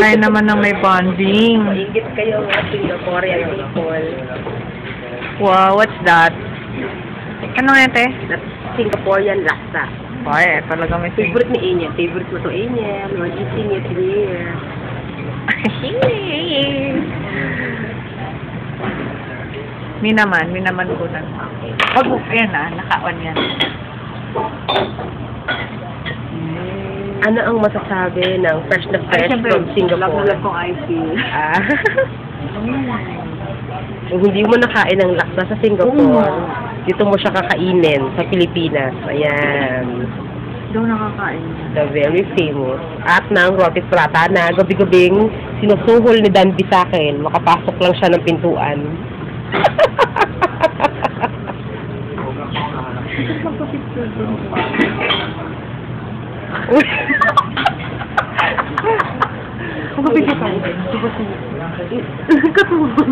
Tayo naman ng may bonding. Ingit kayo mga Singaporean people. Wow, what's that? Ano nga te? That's Singaporean laksa. Ay, talaga may Favorite ni Angel. Favorite ko to Angel. We're eating it here. Minaman ko na. Wag mo, ayan na, naka-on yan. Ano ang masasabi ng fresh na fresh from Singapore? Lag kong IC. Kung hindi mo nakain ng laksa sa Singapore, dito mo siya kakainin sa Pilipinas. Ayan. Daw nakakain. The very famous. At ng roti prata na gabi-gabing sinusuhol ni Danby sa akin. Makapasok lang siya ng pintuan. Magpapicture tayo. Katulog.